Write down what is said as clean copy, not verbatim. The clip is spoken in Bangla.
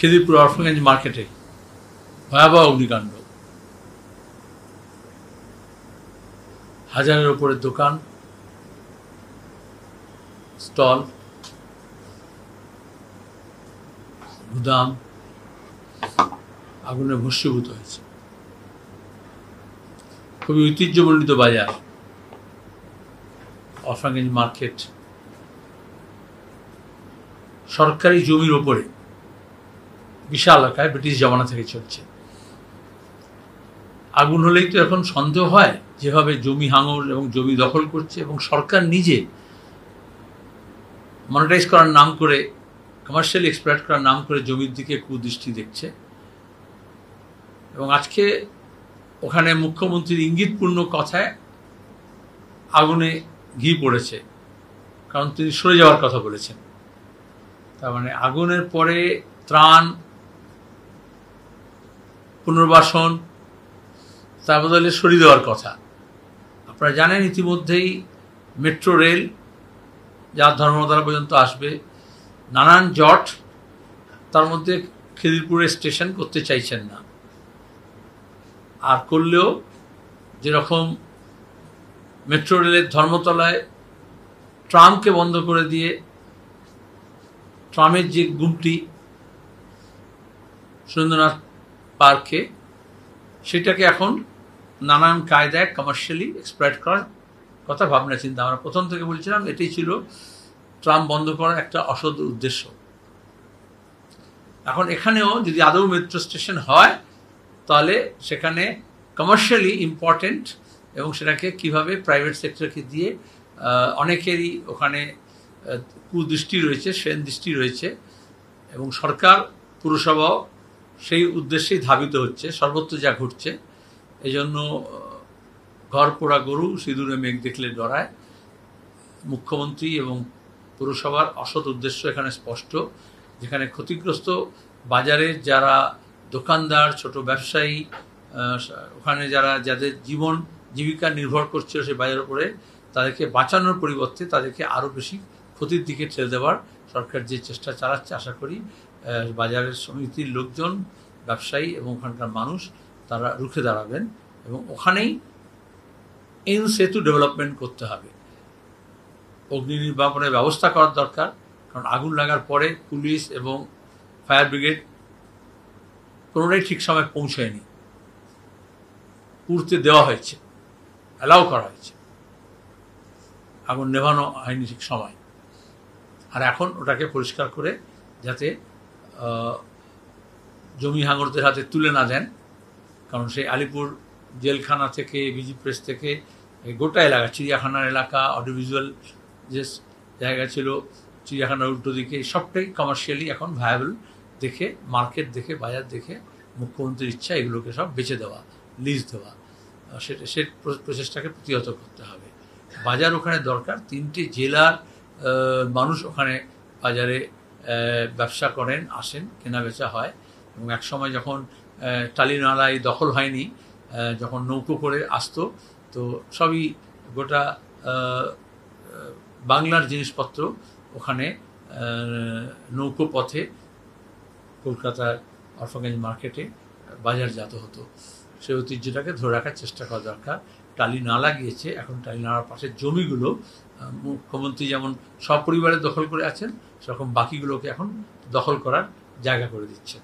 খিদিরপুর অরফানগঞ্জ মার্কেটে ভয়াবহ অগ্নিকাণ্ড, হাজারের উপরে দোকান, স্টল, গুদাম আগুনে ভস্মীভূত হয়েছে। খুবই ঐতিহ্যমণ্ডিত বাজার অরফানগঞ্জ মার্কেট, সরকারি জমির ওপরে বিশাল এলাকায় ব্রিটিশ জমানা থেকে চলছে। আগুন হলেই তো এখন সন্দেহ হয় যেভাবে জমি হাঙর এবং জমি দখল করছে, এবং সরকার নিজে মনিটাইজ করার নাম করে, কমার্শিয়ালি এক্সপ্লয়েট করার নাম করে জমির দিকে কুদৃষ্টি দেখছে। এবং আজকে ওখানে মুখ্যমন্ত্রীর ইঙ্গিতপূর্ণ কথায় আগুনে ঘি পড়েছে, কারণ তিনি সরে যাওয়ার কথা বলেছেন। তার মানে আগুনের পরে ত্রাণ, পুনর্বাসন, তার বদলে সরিয়ে দেওয়ার কথা। আপনারা জানেন ইতিমধ্যেই মেট্রো রেল যা ধর্মতলা পর্যন্ত আসবে, নানান জট, তার মধ্যে খিদিরপুরের স্টেশন করতে চাইছেন না। আর করলেও যেরকম মেট্রো রেলের ধর্মতলায় ট্রামকে বন্ধ করে দিয়ে ট্রামের যে গুমটি সুরেন্দ্রনাথ পার্কে, সেটাকে এখন নানান কায়দায় কমার্শিয়ালি এক্সপ্লয়েট করার কথা ভাবনা চিন্তা। আমরা প্রথম থেকে বলছিলাম এটাই ছিল ট্রাম বন্ধ করার একটা অসৎ উদ্দেশ্য। এখন এখানেও যদি আদৌ মেট্রো স্টেশন হয়, তাহলে সেখানে কমার্শিয়ালি ইম্পর্টেন্ট, এবং সেটাকে কিভাবে প্রাইভেট সেক্টরকে দিয়ে, অনেকেরই ওখানে কুদৃষ্টি রয়েছে, সেন দৃষ্টি রয়েছে, এবং সরকার পুরসভাও সেই উদ্দেশ্যেই ধাবিত হচ্ছে। সর্বত্র যা ঘটছে, এই জন্য ঘর পোড়া গরু সিঁদুরে মেঘ দেখলে ডরায়। মুখ্যমন্ত্রী এবং পুরসভার অসৎ উদ্দেশ্য এখানে স্পষ্ট। যেখানে ক্ষতিগ্রস্ত বাজারের যারা দোকানদার, ছোট ব্যবসায়ী, ওখানে যাদের জীবন জীবিকা নির্ভর করছিল সেই বাজারের উপরে, তাদেরকে বাঁচানোর পরিবর্তে তাদেরকে আরও বেশি ক্ষতির দিকে ঠেলে দেওয়ার সরকার যে চেষ্টা চালাচ্ছে, আশা করি বাজারের সমিতির লোকজন, ব্যবসায়ী এবং ওখানকার মানুষ তারা রুখে দাঁড়াবেন, এবং ওখানেই ইন সেতু ডেভেলপমেন্ট করতে হবে। অগ্নি নির্বাপনের ব্যবস্থা করার দরকার, কারণ আগুন লাগার পরে পুলিশ এবং ফায়ার ব্রিগেড কোনোটাই ঠিক সময় পৌঁছায়নি। পুড়তে দেওয়া হয়েছে, অ্যালাউ করা হয়েছে, আগুন নেভানো হয়নি ঠিক সময়। আর এখন ওটাকে পরিষ্কার করে যাতে জমি হাঙরদের হাতে তুলে না দেন, কারণ সেই আলিপুর জেলখানা থেকে, বিজি প্রেস থেকে গোটা এলাকা, চিড়িয়াখানার এলাকা, অডিও ভিজুয়াল যে জায়গা ছিল চিড়িয়াখানার উল্টো দিকে, সবটাই কমার্শিয়ালি এখন ভায়াবল দেখে, মার্কেট দেখে, বাজার দেখে মুখ্যমন্ত্রীর ইচ্ছা এগুলোকে সব বেচে দেওয়া, লিজ দেওয়া, সে প্রচেষ্টাকে প্রতিহত করতে হবে। বাজার ওখানে দরকার। 3টে জেলার মানুষ ওখানে বাজারে ব্যবসা করেন, আসেন, কেনা বেচা হয়। এবং একসময় যখন টালিনালাই দখল হয়নি, যখন নৌকো করে আসতো, তো সবই গোটা বাংলার জিনিসপত্র ওখানে নৌকো পথে কলকাতার অরফানগঞ্জ মার্কেটে বাজারজাত হতো। সেই ঐতিহ্যটাকে ধরে রাখার চেষ্টা করা দরকার। টালি নালা গিয়েছে, এখন টালি নালার পাশের জমিগুলো মুখ্যমন্ত্রী যেমন সপরিবারে দখল করে আছেন, সেরকম বাকিগুলোকে এখন দখল করার জায়গা করে দিচ্ছেন।